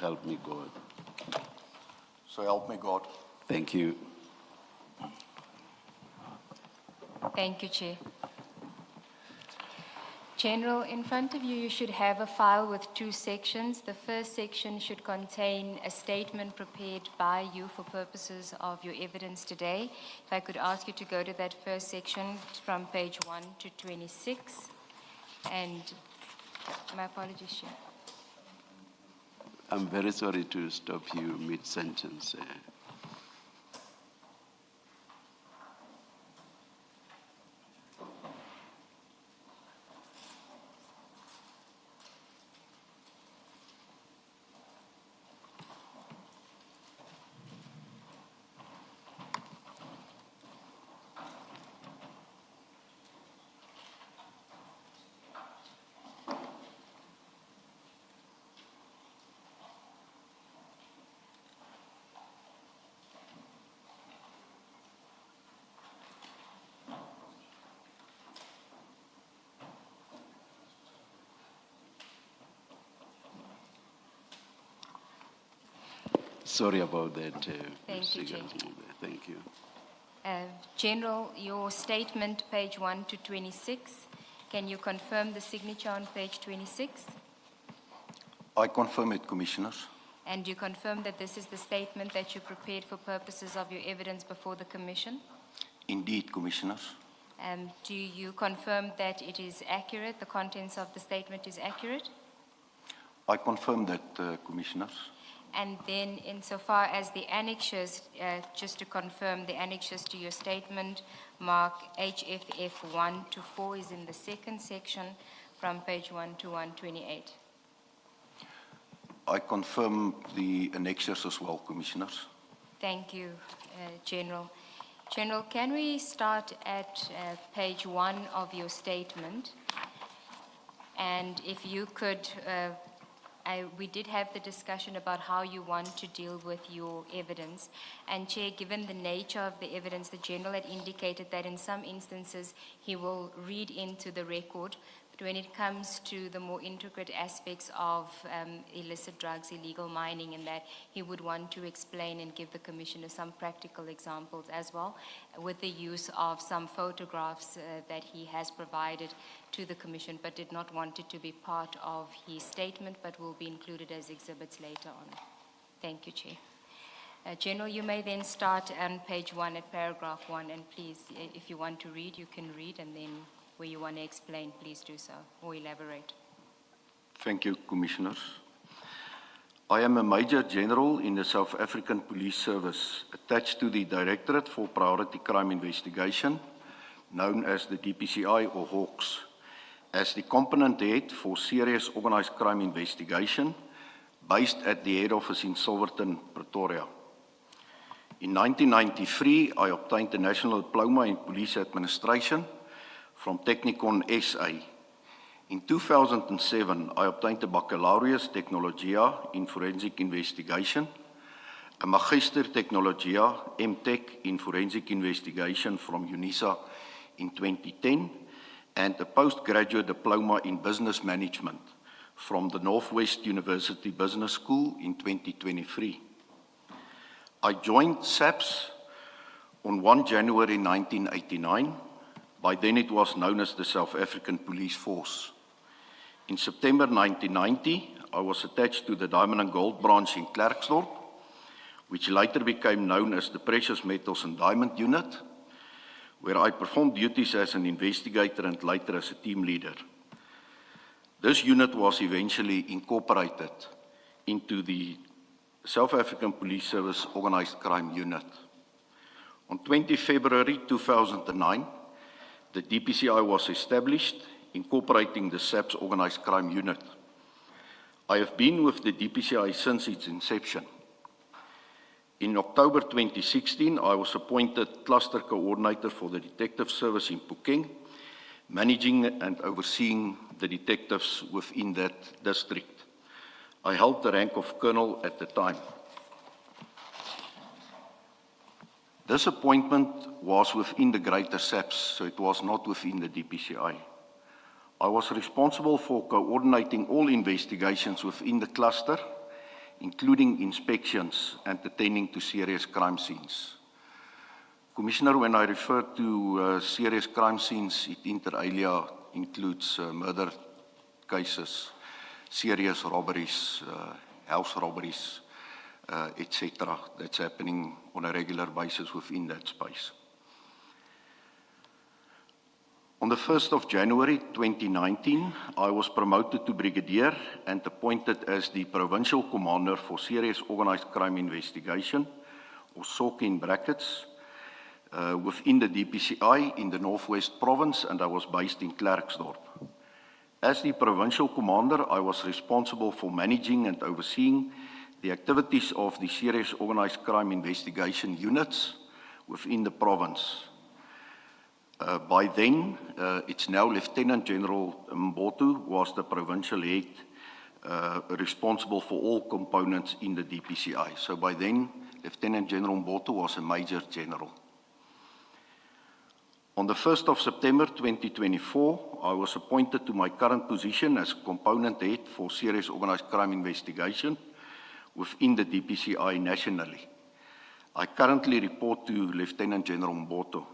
Help me God. So help me God. Thank you. Thank you, Chair. General, in front of you, you should have a file with two sections. The first section should contain a statement prepared by you for purposes of your evidence today. If I could ask you to go to that first section from page 1 to 26. And my apologies, Chair. I'm very sorry to stop you mid-sentence. Sorry about that. Thank you, Mr. Chair. Gazmube. Thank you. General, your statement, page 1 to 26. Can you confirm the signature on page 26? I confirm it, Commissioners. And you confirm that this is the statement that you prepared for purposes of your evidence before the Commission? Indeed, Commissioners. Do you confirm that it is accurate, the contents of the statement is accurate? I confirm that, Commissioners. And then insofar as the annexures, just to confirm, the annexures to your statement, mark HFF 1 to 4 is in the second section from page 1 to 128. I confirm the annexures as well, Commissioners. Thank you, General. General, can we start at page 1 of your statement? And if you could, we did have the discussion about how you want to deal with your evidence. And Chair, given the nature of the evidence, the General had indicated that in some instances he will read into the record, but when it comes to the more intricate aspects of illicit drugs, illegal mining, and that he would want to explain and give the Commissioner some practical examples as well, with the use of some photographs that he has provided to the Commission, but did not want it to be part of his statement, but will be included as exhibits later on. Thank you, Chair. General, you may then start on page 1 at paragraph 1, and please, if you want to read, you can read, and then where you want to explain, please do so, or elaborate. Thank you, Commissioners. I am a Major General in the South African Police Service, attached to the Directorate for Priority Crime Investigation, known as the DPCI or Hawks, as the component head for serious organized crime investigation, based at the head office in Silverton, Pretoria. In 1993, I obtained a National Diploma in Police Administration from Technikon SA. In 2007, I obtained a Baccalaureus Technologia in Forensic Investigation, a Magister Technologia MTech in Forensic Investigation from UNISA in 2010, and a postgraduate diploma in Business Management from the Northwest University Business School in 2023. I joined SAPS on 1 January 1989. By then it was known as the South African Police Force. In September 1990, I was attached to the Diamond and Gold branch in Klerksdorp, which later became known as the Precious Metals and Diamond Unit, where I performed duties as an investigator and later as a team leader. This unit was eventually incorporated into the South African Police Service Organized Crime Unit. On 20 February 2009, the DPCI was established, incorporating the SAPS Organized Crime Unit. I have been with the DPCI since its inception. In October 2016, I was appointed Cluster Coordinator for the Detective Service in Phokeng, managing and overseeing the detectives within that district. I held the rank of Colonel at the time. This appointment was within the greater SAPS, so it was not within the DPCI. I was responsible for coordinating all investigations within the cluster, including inspections and attending to serious crime scenes. Commissioner, when I refer to serious crime scenes, it inter alia includes murder cases, serious robberies, house robberies, etc. That's happening on a regular basis within that space. On the 1st of January 2019, I was promoted to Brigadier and appointed as the Provincial Commander for Serious Organised Crime Investigation, or SOC in brackets, within the DPCI in the Northwest Province, and I was based in Klerksdorp. As the Provincial Commander, I was responsible for managing and overseeing the activities of the Serious Organised Crime Investigation units within the province. By then, it's now Lieutenant General Mboto was the provincial head responsible for all components in the DPCI. So by then, Lieutenant General Mboto was a Major General. On the 1st of September 2024, I was appointed to my current position as Component Head for Serious Organised Crime Investigation within the DPCI nationally. I currently report to Lieutenant General Mboto,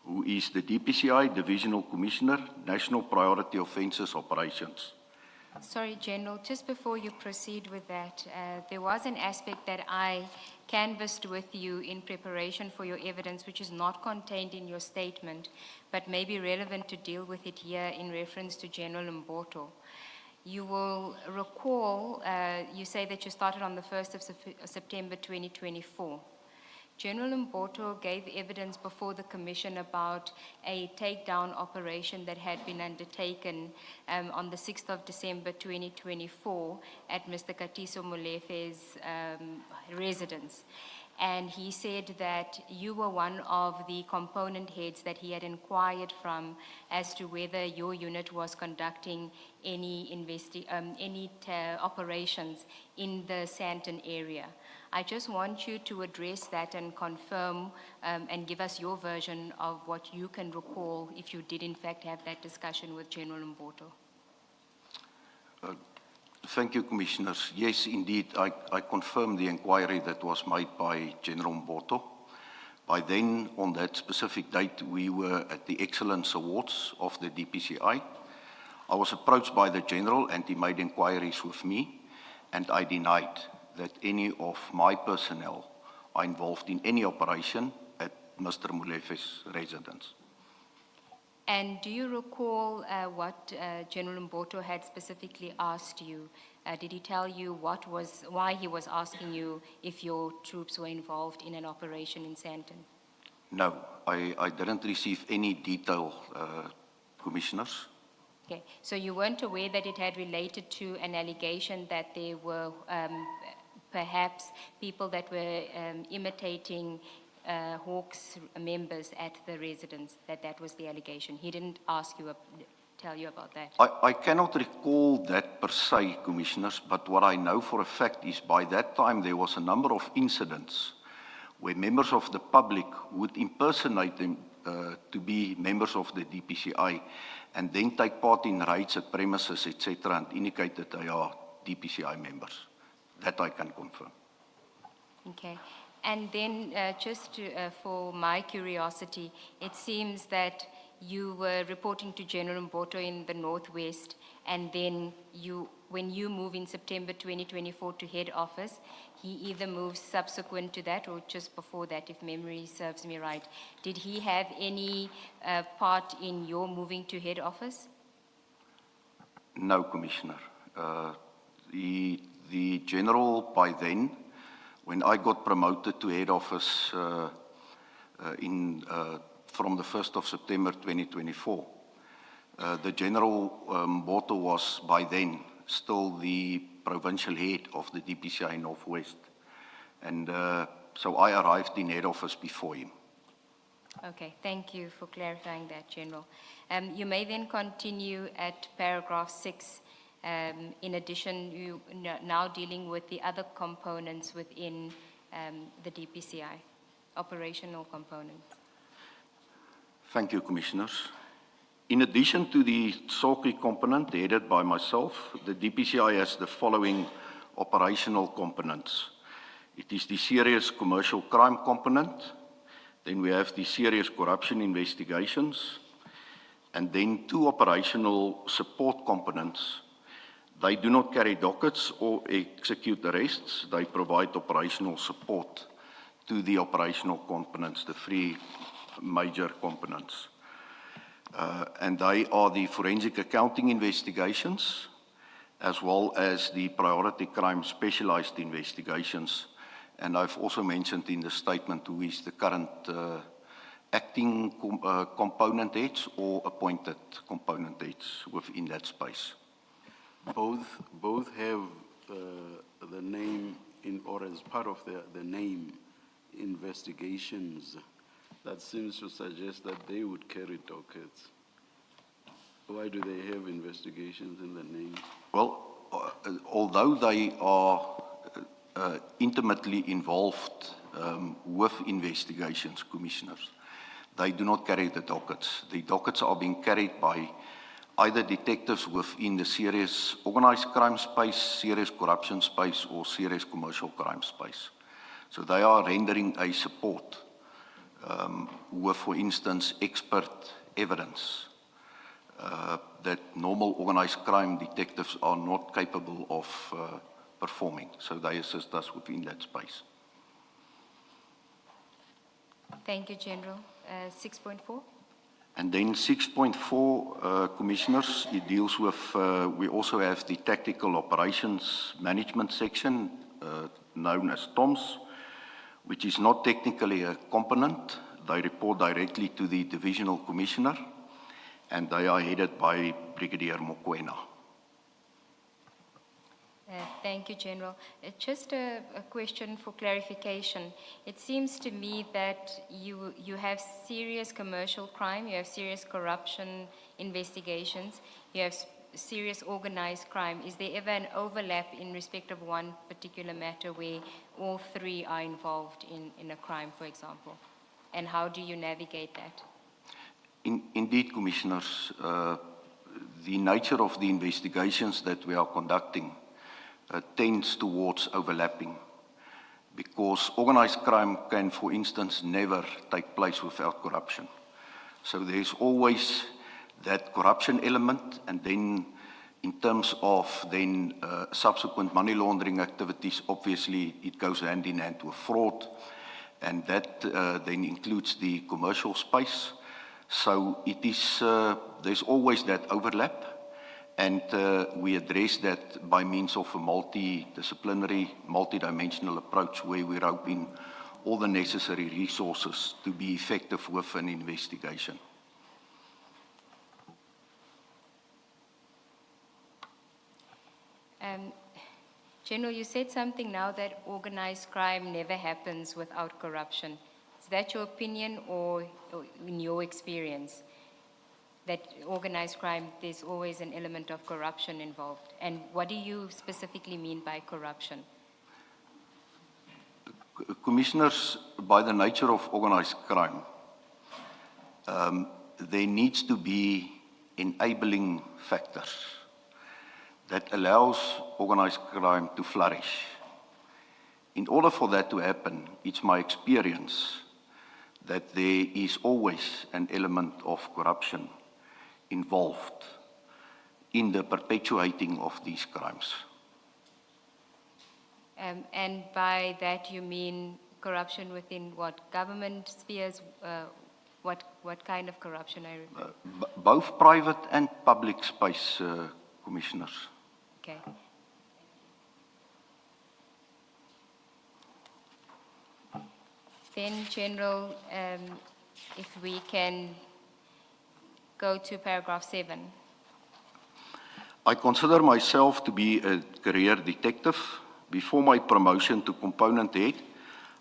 who is the DPCI Divisional Commissioner, National Priority Offences Operations. Sorry, General, just before you proceed with that, there was an aspect that I canvassed with you in preparation for your evidence, which is not contained in your statement, but may be relevant to deal with it here in reference to General Mboto. You will recall, you say that you started on the 1st of September 2024. General Mboto gave evidence before the Commission about a takedown operation that had been undertaken on the 6th of December 2024 at Mr. Katiso Molefe's residence. And he said that you were one of the component heads that he had inquired from as to whether your unit was conducting any operations in the Sandton area. I just want you to address that and confirm and give us your version of what you can recall if you did in fact have that discussion with General Mboto. Thank you, Commissioners. Yes, indeed, I confirm the inquiry that was made by General Mboto. By then, on that specific date, we were at the Excellence Awards of the DPCI. I was approached by the General and he made inquiries with me, and I denied that any of my personnel are involved in any operation at Mr. Molefe's residence. And do you recall what General Mboto had specifically asked you? Did he tell you why he was asking you if your troops were involved in an operation in Sandton? No, I didn't receive any detail, Commissioners. Okay, so you weren't aware that it had related to an allegation that there were perhaps people that were imitating Hawks members at the residence, that was the allegation. He didn't tell you about that. I cannot recall that per se, Commissioners, but what I know for a fact is by that time there was a number of incidents where members of the public would impersonate them to be members of the DPCI and then take part in raids at premises, etc., and indicate that they are DPCI members. That I can confirm. Okay. And then for my curiosity, it seems that you were reporting to General Mboto in the Northwest, and then when you move in September 2024 to head office, he either moves subsequent to that or just before that, if memory serves me right. Did he have any part in your moving to head office? No, Commissioner. The General by then, when I got promoted to head office from the 1st of September 2024, the General Mboto was by then still the provincial head of the DPCI Northwest. And so I arrived in head office before him. Okay, thank you for clarifying that, General. You may then continue at paragraph 6. In addition, you now dealing with the other components within the DPCI, operational components. Thank you, Commissioners. In addition to the SOCI component headed by myself, the DPCI has the following operational components. It is the serious commercial crime component, then we have the serious corruption investigations, and then 2 operational support components. They do not carry dockets or execute arrests. They provide operational support to the operational components, the 3 major components. And they are the forensic accounting investigations, as well as the priority crime specialized investigations. And I've also mentioned in the statement who is the current acting component heads or appointed component heads within that space. Both have the name in, or as part of the name, investigations. That seems to suggest that they would carry dockets. Why do they have investigations in the name? Well, although they are intimately involved with investigations, commissioners, they do not carry the dockets. The dockets are being carried by either detectives within the serious organized crime space, serious corruption space, or serious commercial crime space. So they are rendering a support with, for instance, expert evidence that normal organized crime detectives are not capable of performing. So they assist us within that space. Thank you, General. 6.4? And then 6.4, Commissioners, it deals with, we also have the Tactical Operations Management section, known as TOMS, which is not technically a component. They report directly to the Divisional Commissioner, and they are headed by Brigadier Mokoena. Thank you, General. Just a question for clarification. It seems to me that you have serious commercial crime, you have serious corruption investigations, you have serious organized crime. Is there ever an overlap in respect of one particular matter where all 3 are involved in a crime, for example? And how do you navigate that? Indeed, Commissioners, the nature of the investigations that we are conducting tends towards overlapping, because organized crime can, for instance, never take place without corruption. So there's always that corruption element, and then in terms of then subsequent money laundering activities, obviously it goes hand in hand with fraud, and that then includes the commercial space. So it is, there's always that overlap. And we address that by means of a multidisciplinary, multidimensional approach where we rope in all the necessary resources to be effective with an investigation. General, you said something now that organized crime never happens without corruption. Is that your opinion or in your experience? That organized crime, there's always an element of corruption involved. And what do you specifically mean by corruption? Commissioners, by the nature of organized crime, there needs to be enabling factors that allows organized crime to flourish. In order for that to happen, it's my experience that there is always an element of corruption involved in the perpetuating of these crimes. And by that you mean corruption within what, government spheres? What kind of corruption I refer? Both private and public space, Commissioners. Okay. Then, General, if we can go to paragraph 7. I consider myself to be a career detective. Before my promotion to component head,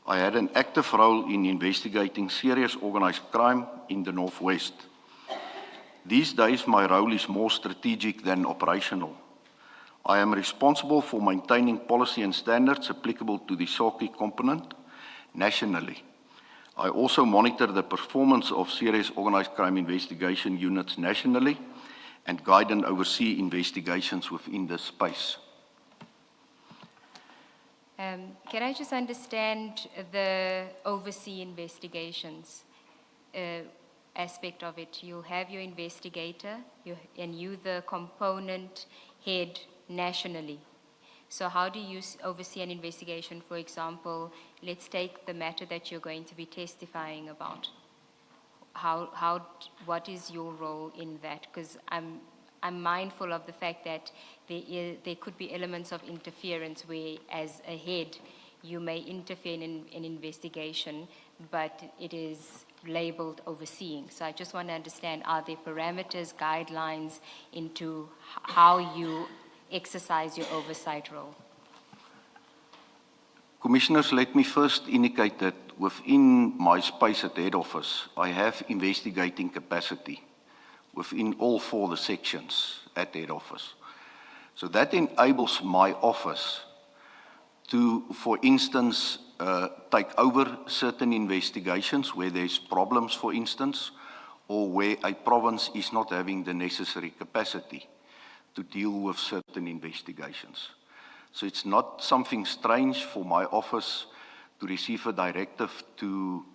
I had an active role in investigating serious organized crime in the Northwest. These days, my role is more strategic than operational. I am responsible for maintaining policy and standards applicable to the SARCI component nationally. I also monitor the performance of serious organized crime investigation units nationally and guide and oversee investigations within this space. Can I just understand the overseas investigations aspect of it? You have your investigator, and you the component head nationally. So how do you oversee an investigation? For example, let's take the matter that you're going to be testifying about. What is your role in that? Because I'm mindful of the fact that there could be elements of interference where, as a head, you may interfere in an investigation, but it is labeled overseeing. So I just want to understand, are there parameters, guidelines into how you exercise your oversight role? Commissioners, let me first indicate that within my space at head office, I have investigating capacity within all 4 the sections at head office. So that enables my office to, for instance, take over certain investigations where there's problems, for instance, or where a province is not having the necessary capacity to deal with certain investigations. So it's not something strange for my office to receive a directive to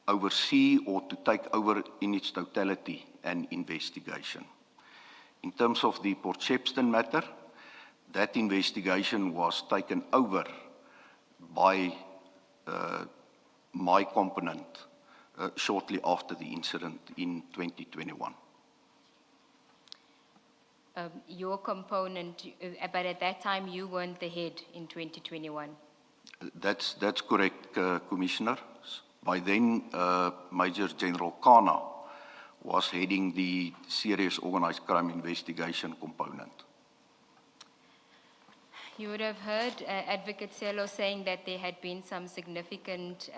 oversee or to take over in its totality an investigation. In terms of the Port Shepstone matter, that investigation was taken over by my component shortly after the incident in 2021. Your component, but at that time you weren't the head in 2021. That's correct, Commissioner. By then, Major General Kana was heading the serious organized crime investigation component. You would have heard Advocate Selo saying that there had been some significant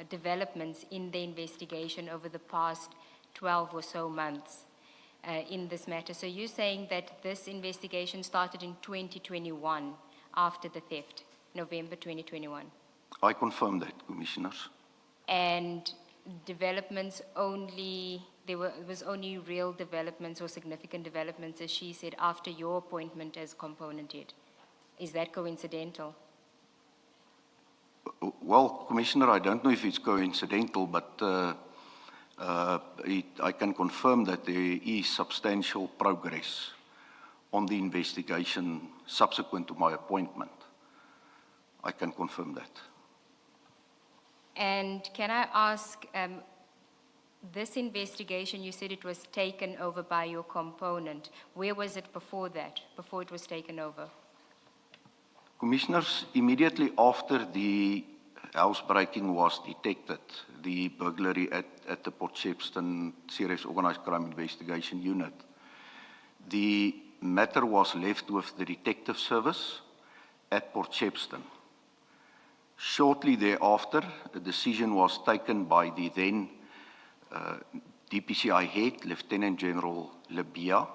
developments in the investigation over the past 12 or so months in this matter. So you're saying that this investigation started in 2021 after the theft, November 2021? I confirm that, Commissioners. And developments only, it was only real developments or significant developments, as she said, after your appointment as component head. Is that coincidental? Well, Commissioner, I don't know if it's coincidental, but I can confirm that there is substantial progress on the investigation subsequent to my appointment. I can confirm that. And can I ask, this investigation, you said it was taken over by your component. Where was it before that, before it was taken over? Commissioners, immediately after the housebreaking was detected, the burglary at the Port Shepstone Serious Organized Crime Investigation Unit, the matter was left with the detective service at Port Shepstone. Shortly thereafter, a decision was taken by the then DPCI head, Lieutenant General Labia,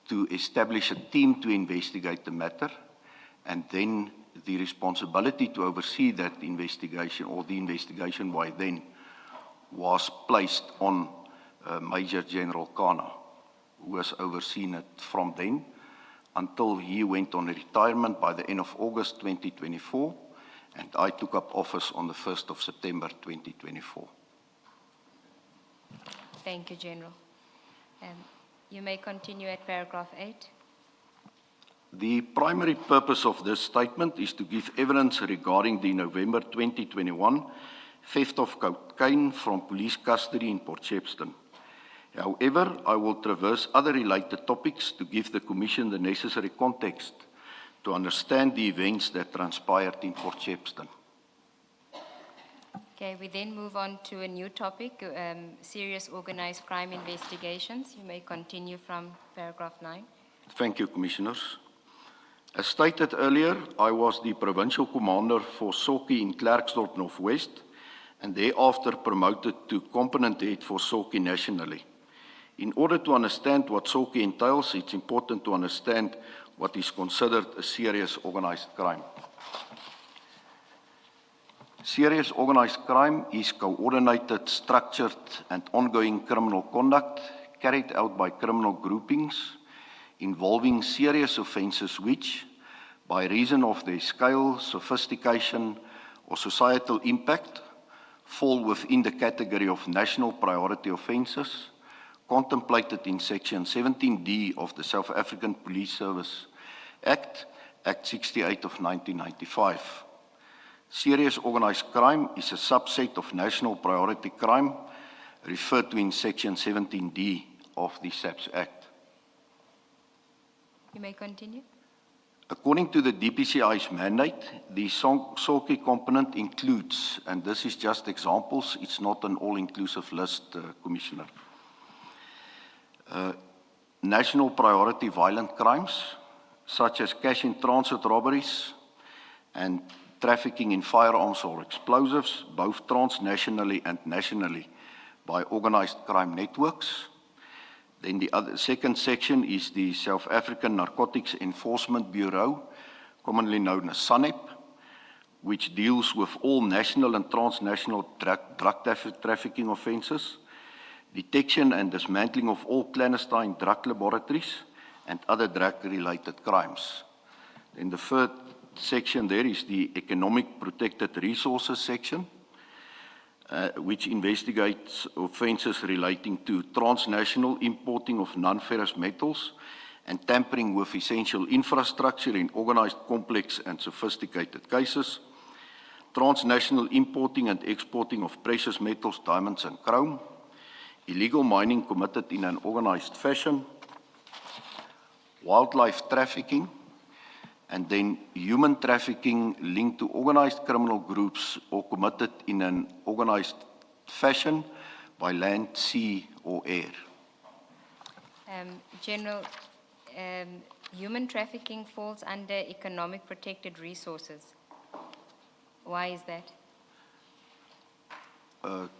to establish a team to investigate the matter, and then the responsibility to oversee that investigation, or the investigation by then, was placed on Major General Kana, who has overseen it from then until he went on retirement by the end of August 2024, and I took up office on the 1st of September 2024. Thank you, General. You may continue at paragraph 8. The primary purpose of this statement is to give evidence regarding the November 2021 theft of cocaine from police custody in Port Shepstone. However, I will traverse other related topics to give the Commission the necessary context to understand the events that transpired in Port Shepstone. Okay, we then move on to a new topic, serious organized crime investigations. You may continue from paragraph 9. Thank you, Commissioners. As stated earlier, I was the provincial commander for Soki in Klerksdorp Northwest, and thereafter promoted to component head for Soki nationally. In order to understand what Soki entails, it's important to understand what is considered a serious organized crime. Serious organized crime is coordinated, structured, and ongoing criminal conduct carried out by criminal groupings involving serious offences which, by reason of their scale, sophistication, or societal impact, fall within the category of national priority offences contemplated in Section 17D of the South African Police Service Act, Act 68 of 1995. Serious organised crime is a subset of national priority crime referred to in Section 17D of the SAPS Act. You may continue. According to the DPCI's mandate, the SORCI component includes, and this is just examples, it's not an all-inclusive list, Commissioner, national priority violent crimes, such as cash-in-transit robberies and trafficking in firearms or explosives, both transnationally and nationally, by organised crime networks. Then the second section is the South African Narcotics Enforcement Bureau, commonly known as SANEP, which deals with all national and transnational drug trafficking offences, detection and dismantling of all clandestine drug laboratories, and other drug-related crimes. Then the third section there is the Economic Protected Resources section, which investigates offences relating to transnational importing of non-ferrous metals and tampering with essential infrastructure in organised, complex and sophisticated cases, transnational importing and exporting of precious metals, diamonds and chrome, illegal mining committed in an organised fashion, wildlife trafficking, and then human trafficking linked to organised criminal groups or committed in an organised fashion by land, sea, or air. General, human trafficking falls under economic protected resources. Why is that?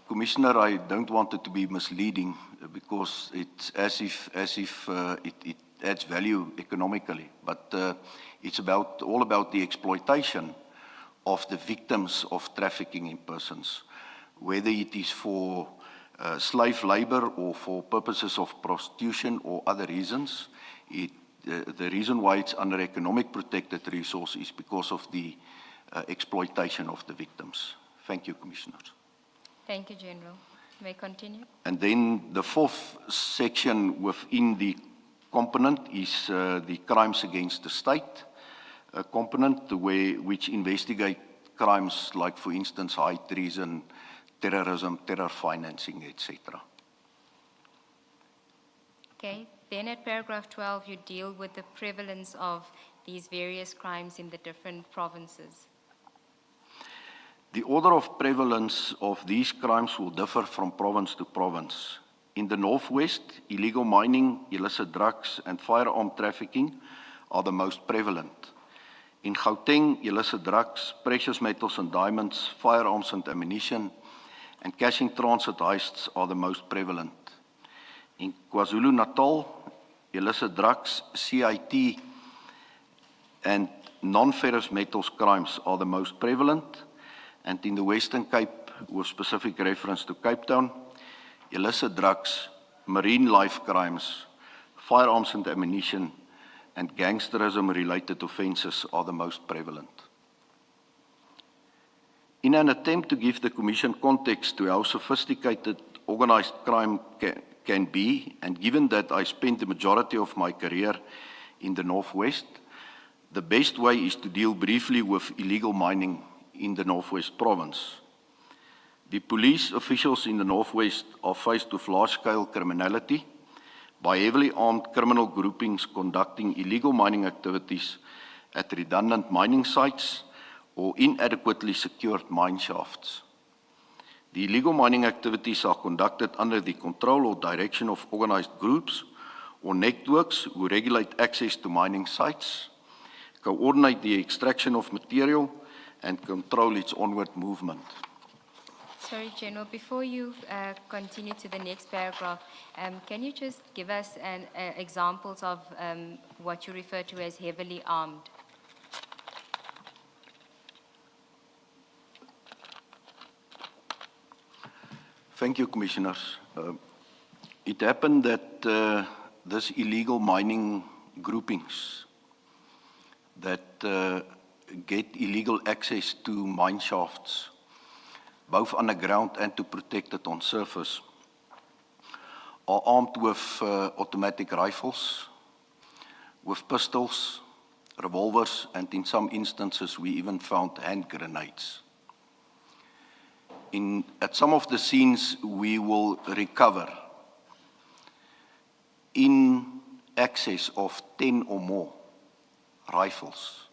Commissioner, I don't want it to be misleading because it's as if it adds value economically, but it's all about the exploitation of the victims of trafficking in persons, whether it is for slave labor or for purposes of prostitution or other reasons. The reason why it's under economic protected resource is because of the exploitation of the victims. Thank you, Commissioners. Thank you, General. May I continue? And then the fourth section within the component is the crimes against the state component, which investigate crimes like, for instance, high treason, terrorism, terror financing, etc. Okay. Then at paragraph 12, you deal with the prevalence of these various crimes in the different provinces. The order of prevalence of these crimes will differ from province to province. In the Northwest, illegal mining, illicit drugs, and firearm trafficking are the most prevalent. In Gauteng, illicit drugs, precious metals and diamonds, firearms and ammunition, and cash-in-transit heists are the most prevalent. In KwaZulu-Natal, illicit drugs, CIT, and non-ferrous metals crimes are the most prevalent. And in the Western Cape, with specific reference to Cape Town, illicit drugs, marine life crimes, firearms and ammunition, and gangsterism-related offences are the most prevalent. In an attempt to give the Commission context to how sophisticated organised crime can be, and given that I spent the majority of my career in the Northwest, the best way is to deal briefly with illegal mining in the Northwest Province. The police officials in the Northwest are faced with large-scale criminality by heavily armed criminal groupings conducting illegal mining activities at redundant mining sites or inadequately secured mine shafts. The illegal mining activities are conducted under the control or direction of organised groups or networks who regulate access to mining sites, coordinate the extraction of material, and control its onward movement. Sorry, General, before you continue to the next paragraph, can you just give us examples of what you refer to as heavily armed? Thank you, Commissioners. It happened that this illegal mining groupings that get illegal access to mine shafts, both underground and to protect it on surface, are armed with automatic rifles, with pistols, revolvers, and in some instances we even found hand grenades. At some of the scenes we will recover in excess of 10 or more rifles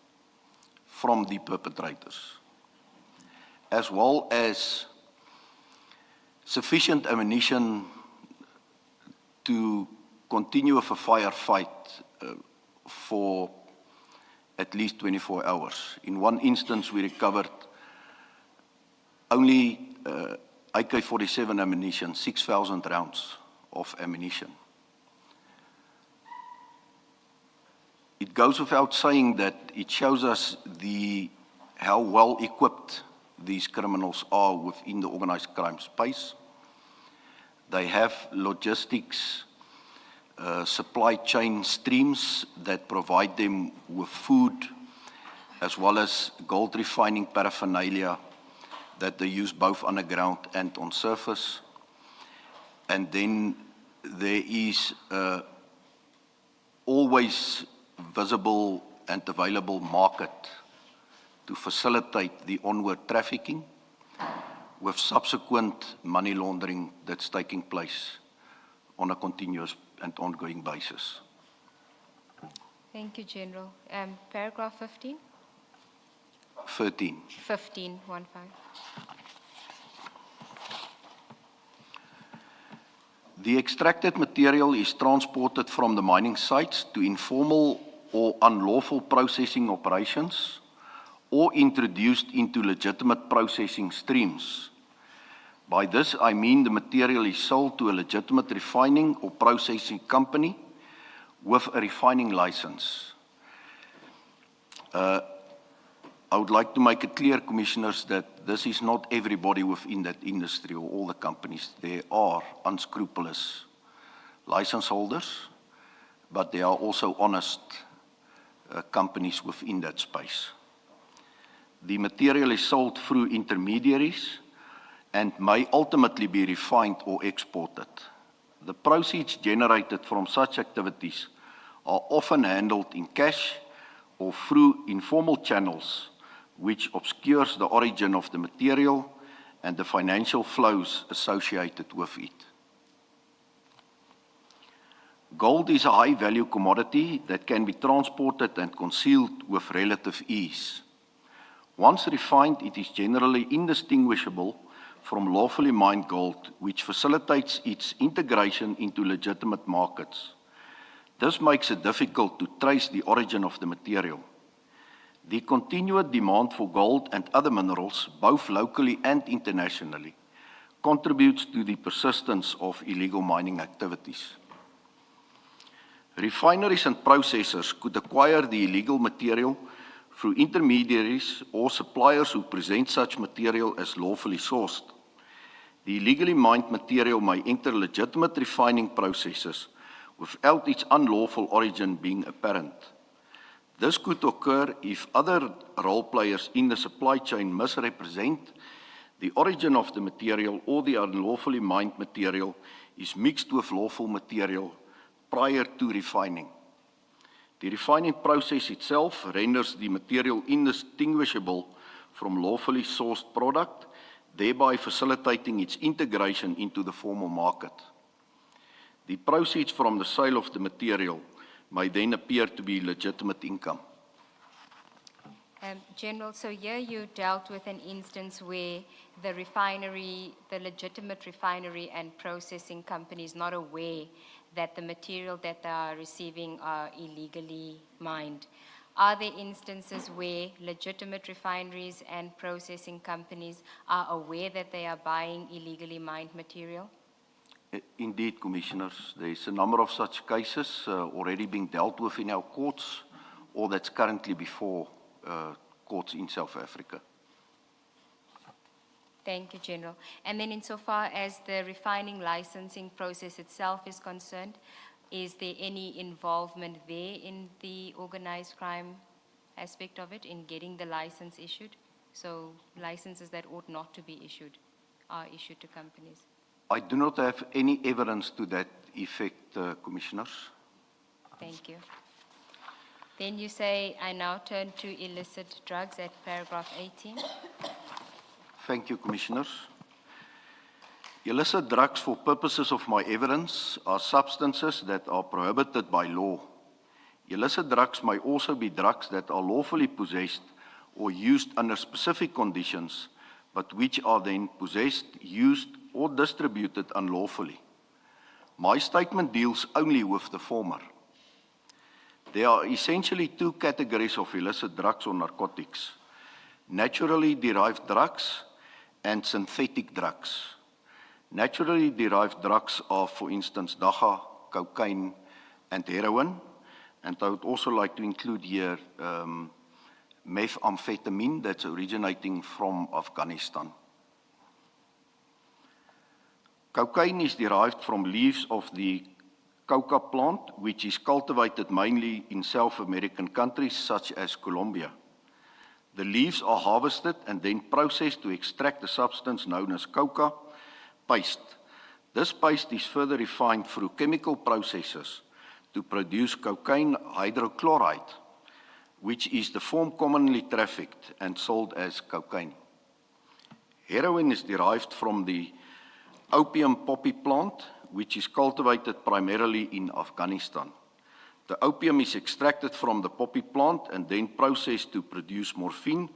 from the perpetrators, as well as sufficient ammunition to continue with a firefight for at least 24 hours. In one instance, we recovered only AK-47 ammunition, 6,000 rounds of ammunition. It goes without saying that it shows us how well equipped these criminals are within the organized crime space. They have logistics, supply chain streams that provide them with food, as well as gold refining paraphernalia that they use both underground and on surface. And then there is always visible and available market to facilitate the onward trafficking, with subsequent money laundering that's taking place on a continuous and ongoing basis. Thank you, General. Paragraph 15? 13. 15. The extracted material is transported from the mining sites to informal or unlawful processing operations, or introduced into legitimate processing streams. By this, I mean the material is sold to a legitimate refining or processing company with a refining license. I would like to make it clear, Commissioners, that this is not everybody within that industry or all the companies. There are unscrupulous license holders, but there are also honest companies within that space. The material is sold through intermediaries and may ultimately be refined or exported. The proceeds generated from such activities are often handled in cash or through informal channels, which obscures the origin of the material and the financial flows associated with it. Gold is a high-value commodity that can be transported and concealed with relative ease. Once refined, it is generally indistinguishable from lawfully mined gold, which facilitates its integration into legitimate markets. This makes it difficult to trace the origin of the material. The continued demand for gold and other minerals, both locally and internationally, contributes to the persistence of illegal mining activities. Refineries and processors could acquire the illegal material through intermediaries or suppliers who present such material as lawfully sourced. The illegally mined material may enter legitimate refining processes without its unlawful origin being apparent. This could occur if other role players in the supply chain misrepresent the origin of the material, or the unlawfully mined material is mixed with lawful material prior to refining. The refining process itself renders the material indistinguishable from lawfully sourced product, thereby facilitating its integration into the formal market. The proceeds from the sale of the material may then appear to be legitimate income. General, so here you dealt with an instance where the refinery, the legitimate refinery and processing company is not aware that the material that they are receiving are illegally mined. Are there instances where legitimate refineries and processing companies are aware that they are buying illegally mined material? Indeed, Commissioners, there is a number of such cases already being dealt with in our courts, or that's currently before courts in South Africa. Thank you, General. And then insofar as the refining licensing process itself is concerned, is there any involvement there in the organized crime aspect of it in getting the license issued? So licenses that ought not to be issued are issued to companies. I do not have any evidence to that effect, Commissioners. Thank you. Then you say, I now turn to illicit drugs at paragraph 18. Thank you, Commissioners. Illicit drugs for purposes of my evidence are substances that are prohibited by law. Illicit drugs may also be drugs that are lawfully possessed or used under specific conditions, but which are then possessed, used, or distributed unlawfully. My statement deals only with the former. There are essentially two categories of illicit drugs or narcotics: naturally derived drugs and synthetic drugs. Naturally derived drugs are, for instance, dagga, cocaine, and heroin. And I would also like to include here methamphetamine that's originating from Afghanistan. Cocaine is derived from leaves of the coca plant, which is cultivated mainly in South American countries such as Colombia. The leaves are harvested and then processed to extract a substance known as coca paste. This paste is further refined through chemical processes to produce cocaine hydrochloride, which is the form commonly trafficked and sold as cocaine. Heroin is derived from the opium poppy plant, which is cultivated primarily in Afghanistan. The opium is extracted from the poppy plant and then processed to produce morphine,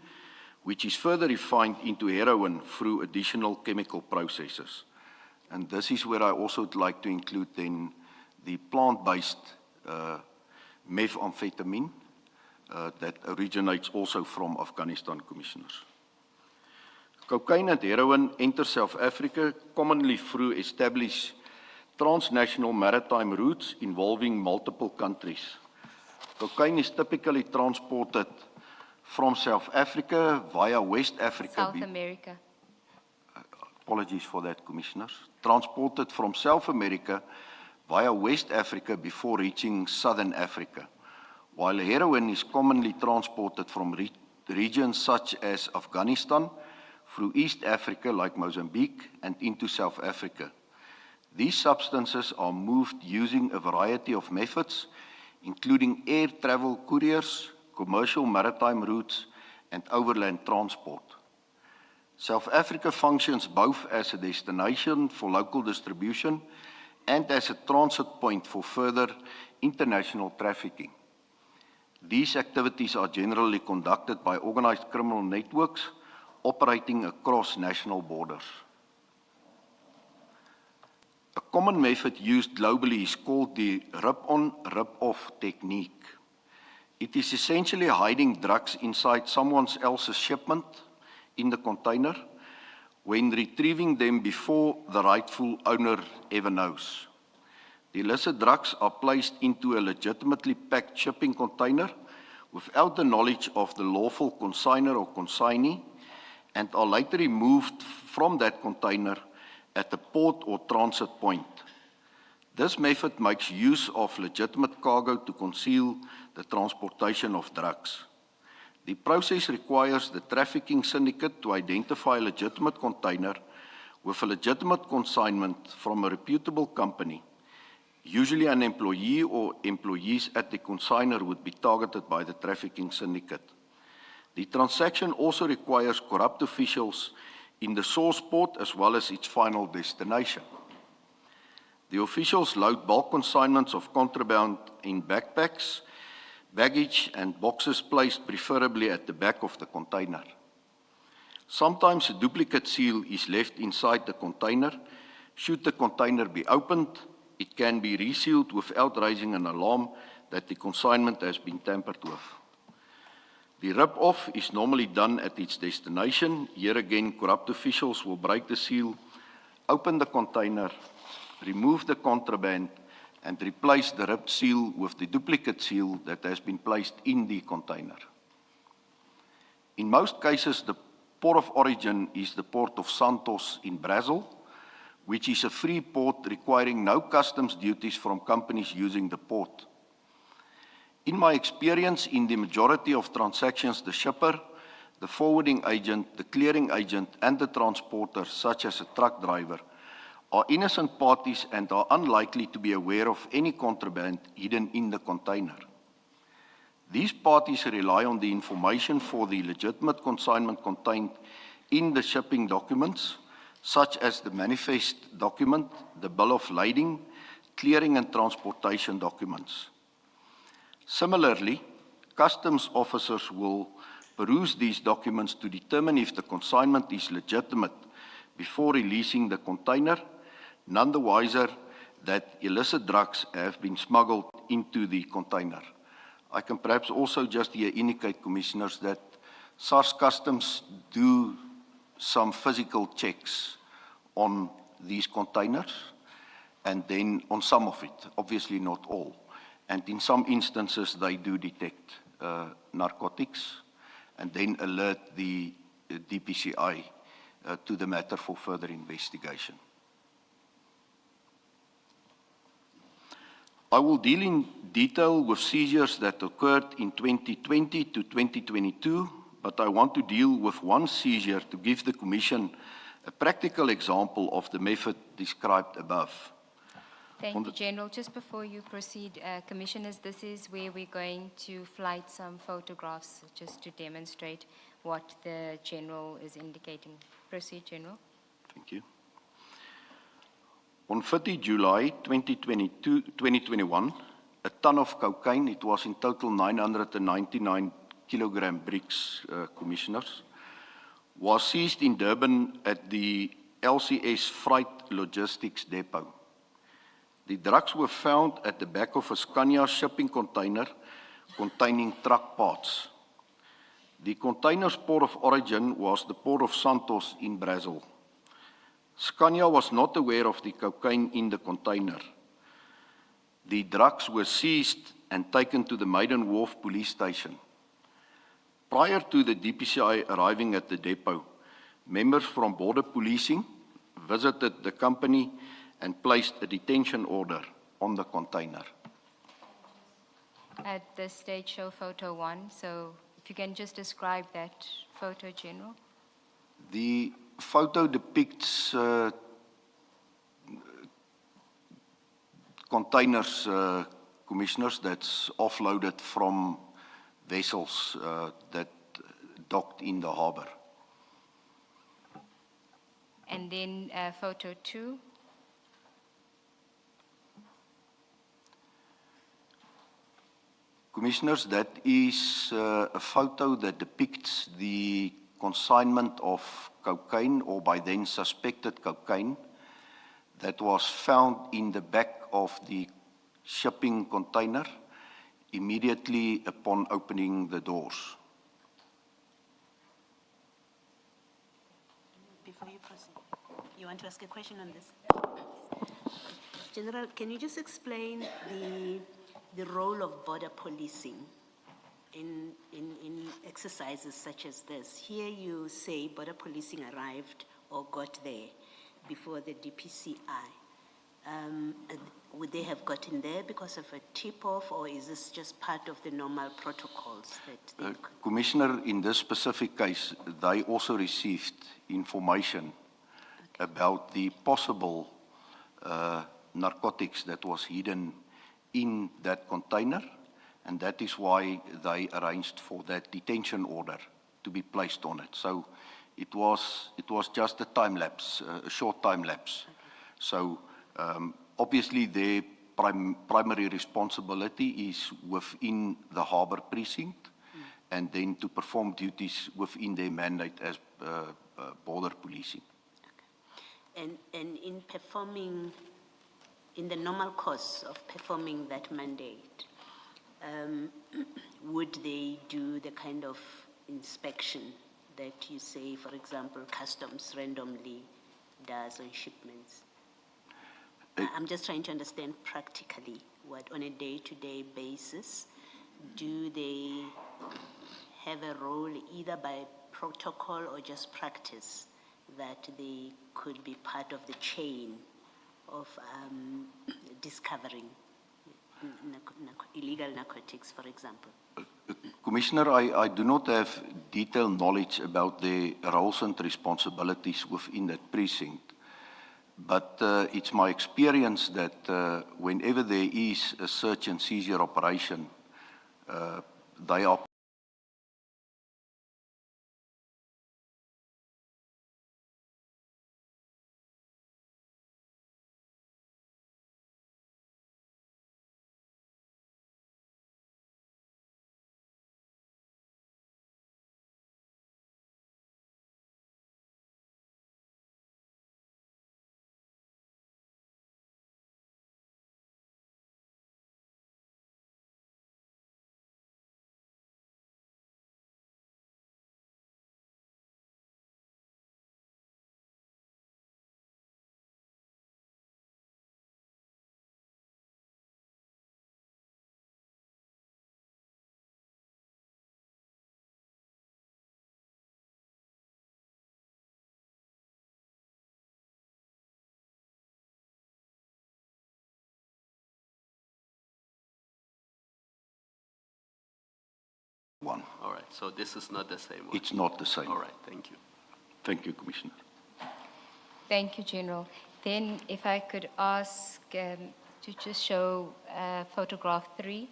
which is further refined into heroin through additional chemical processes. And this is where I also would like to include then the plant-based methamphetamine that originates also from Afghanistan, Commissioners. Cocaine and heroin enter South Africa commonly through established transnational maritime routes involving multiple countries. Cocaine is typically transported from South Africa via West Africa. South America. Apologies for that, Commissioners. Transported from South America via West Africa before reaching Southern Africa, while heroin is commonly transported from regions such as Afghanistan through East Africa like Mozambique and into South Africa. These substances are moved using a variety of methods, including air travel couriers, commercial maritime routes, and overland transport. South Africa functions both as a destination for local distribution and as a transit point for further international trafficking. These activities are generally conducted by organized criminal networks operating across national borders. A common method used globally is called the rip-on, rip-off technique. It is essentially hiding drugs inside someone else's shipment in the container when retrieving them before the rightful owner ever knows. The illicit drugs are placed into a legitimately packed shipping container without the knowledge of the lawful consignor or consignee and are later removed from that container at the port or transit point. This method makes use of legitimate cargo to conceal the transportation of drugs. The process requires the trafficking syndicate to identify a legitimate container with a legitimate consignment from a reputable company. Usually an employee or employees at the consignor would be targeted by the trafficking syndicate. The transaction also requires corrupt officials in the source port as well as its final destination. The officials load bulk consignments of contraband in backpacks, baggage, and boxes placed preferably at the back of the container. Sometimes a duplicate seal is left inside the container. Should the container be opened, it can be resealed without raising an alarm that the consignment has been tampered with. The rip-off is normally done at its destination. Here again, corrupt officials will break the seal, open the container, remove the contraband, and replace the ripped seal with the duplicate seal that has been placed in the container. In most cases, the port of origin is the port of Santos in Brazil, which is a free port requiring no customs duties from companies using the port. In my experience, in the majority of transactions, the shipper, the forwarding agent, the clearing agent, and the transporter, such as a truck driver, are innocent parties and are unlikely to be aware of any contraband hidden in the container. These parties rely on the information for the legitimate consignment contained in the shipping documents, such as the manifest document, the bill of lading, clearing and transportation documents. Similarly, customs officers will peruse these documents to determine if the consignment is legitimate before releasing the container, none the wiser that illicit drugs have been smuggled into the container. I can perhaps also just here indicate, Commissioners, that SARS Customs do some physical checks on these containers, and then on some of it, obviously not all. And in some instances, they do detect narcotics, and then alert the DPCI to the matter for further investigation. I will deal in detail with seizures that occurred in 2020 to 2022, but I want to deal with one seizure to give the Commission a practical example of the method described above. Thank you, General. Just before you proceed, Commissioners, this is where we're going to flight some photographs just to demonstrate what the General is indicating. Proceed, General. Thank you. On 30 July 2021, a ton of cocaine, it was in total 999 kilogram bricks, Commissioners, was seized in Durban at the LCS Freight Logistics Depot. The drugs were found at the back of a Scania shipping container containing truck parts. The container's port of origin was the port of Santos in Brazil. Scania was not aware of the cocaine in the container. The drugs were seized and taken to the Maiden Wharf police station. Prior to the DPCI arriving at the depot, members from border policing visited the company and placed a detention order on the container. At this stage, show photo 1. So if you can just describe that photo, General. The photo depicts containers, Commissioners, that's offloaded from vessels that docked in the harbor. And then photo 2. Commissioners, that is a photo that depicts the consignment of cocaine, or by then suspected cocaine, that was found in the back of the shipping container immediately upon opening the doors. Before you proceed, you want to ask a question on this? General, can you just explain the role of border policing in exercises such as this? Here you say border policing arrived or got there before the DPCI. Would they have gotten there because of a tip-off, or is this just part of the normal protocols that they Commissioner, in this specific case, they also received information about the possible narcotics that was hidden in that container, and that is why they arranged for that detention order to be placed on it. So it was just a time lapse, a short time lapse. Okay. So obviously their primary responsibility is within the harbour precinct, and then to perform duties within their mandate as border policing. Okay. And in performing, in the normal course of performing that mandate, would they do the kind of inspection that you say, for example, customs randomly does on shipments? I'm just trying to understand practically what, on a day-to-day basis, do they have a role either by protocol or just practice that they could be part of the chain of discovering? illegal narcotics, for example? Commissioner, I do not have detailed knowledge about the roles and responsibilities within that precinct. But it's my experience that whenever there is a search and seizure operation, they are one. All right, so this is not the same one? It's not the same. All right, thank you. Thank you, Commissioner. Thank you, General. Then if I could ask to just show photograph 3.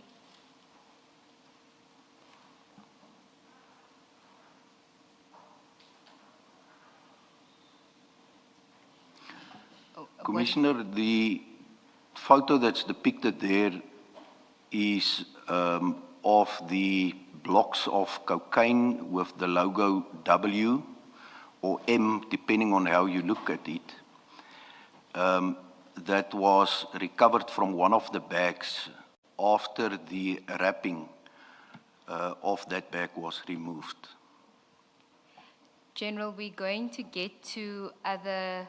Oh, what- Commissioner, the photo that's depicted there is of the blocks of cocaine with the logo W or M, depending on how you look at it, that was recovered from one of the bags after the wrapping of that bag was removed. General, we're going to get to other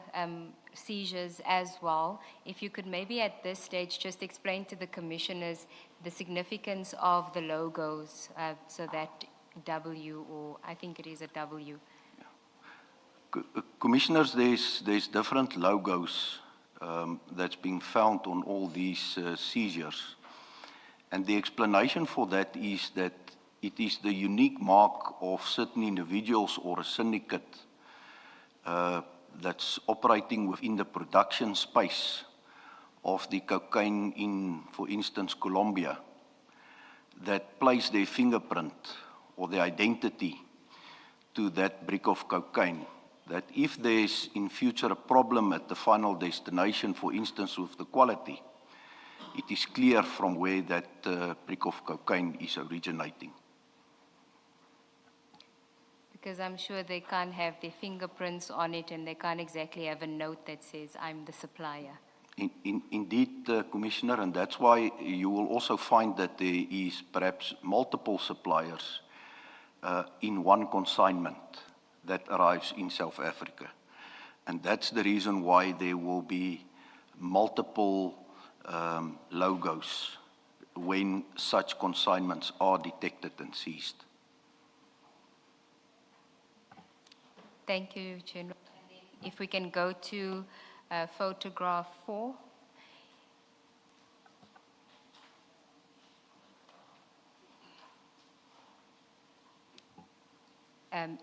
seizures as well. If you could maybe at this stage just explain to the commissioners the significance of the logos, so that W, or I think it is a W. Commissioners, there's different logos that's being found on all these seizures. And the explanation for that is that it is the unique mark of certain individuals or a syndicate that's operating within the production space of the cocaine in, for instance, Colombia, that place their fingerprint or their identity to that brick of cocaine. That if there's in future a problem at the final destination, for instance, with the quality, it is clear from where that brick of cocaine is originating. Because I'm sure they can't have their fingerprints on it and they can't exactly have a note that says, I'm the supplier. Indeed, Commissioner, and that's why you will also find that there is perhaps multiple suppliers in one consignment that arrives in South Africa. And that's the reason why there will be multiple logos when such consignments are detected and seized. Thank you, General. If we can go to photograph 4.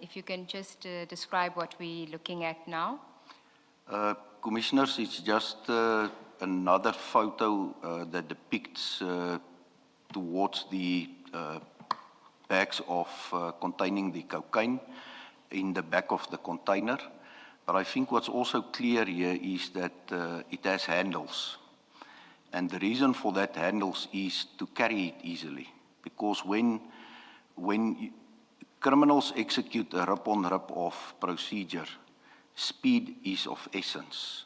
If you can just describe what we're looking at now. Commissioners, it's just another photo that depicts towards the bags of containing the cocaine in the back of the container. But I think what's also clear here is that it has handles. And the reason for that handles is to carry it easily. Because when criminals execute a rip-on-rip-off procedure, speed is of essence.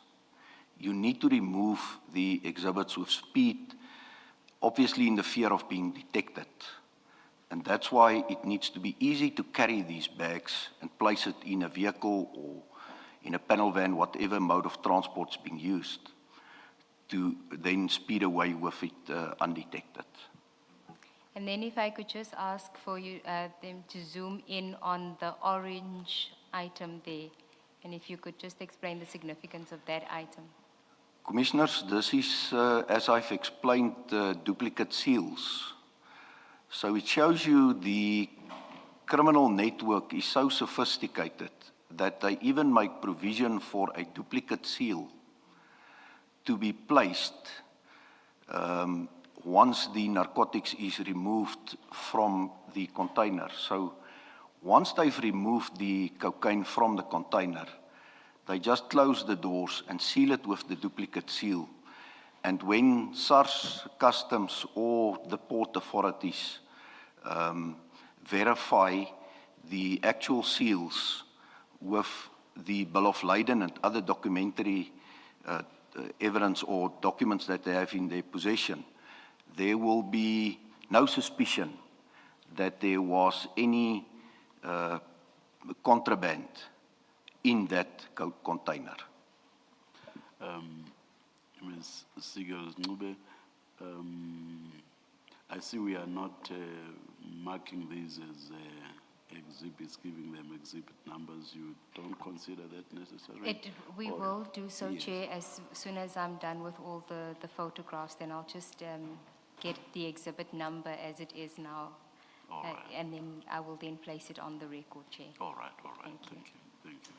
You need to remove the exhibits with speed, obviously in the fear of being detected. And that's why it needs to be easy to carry these bags and place it in a vehicle or in a panel van, whatever mode of transport is being used, to then speed away with it undetected. And then if I could just ask for you, them to zoom in on the orange item there. And if you could just explain the significance of that item. Commissioners, this is, as I've explained, duplicate seals. So it shows you the criminal network is so sophisticated that they even make provision for a duplicate seal to be placed once the narcotics is removed from the container. So once they've removed the cocaine from the container, they just close the doors and seal it with the duplicate seal. And when SARS, Customs, or the port authorities verify the actual seals with the bill of lading and other documentary evidence or documents that they have in their possession, there will be no suspicion that there was any contraband in that container. Ms. Sigel-Ncube, I see we are not marking these as exhibits, giving them exhibit numbers. You don't consider that necessary? We Or- will do so, Yes. Chair, as soon as I'm done with all the photographs, then I'll just get the exhibit number as it is now. All right. And then I will then place it on the record, Chair. All right, Thank you. thank you.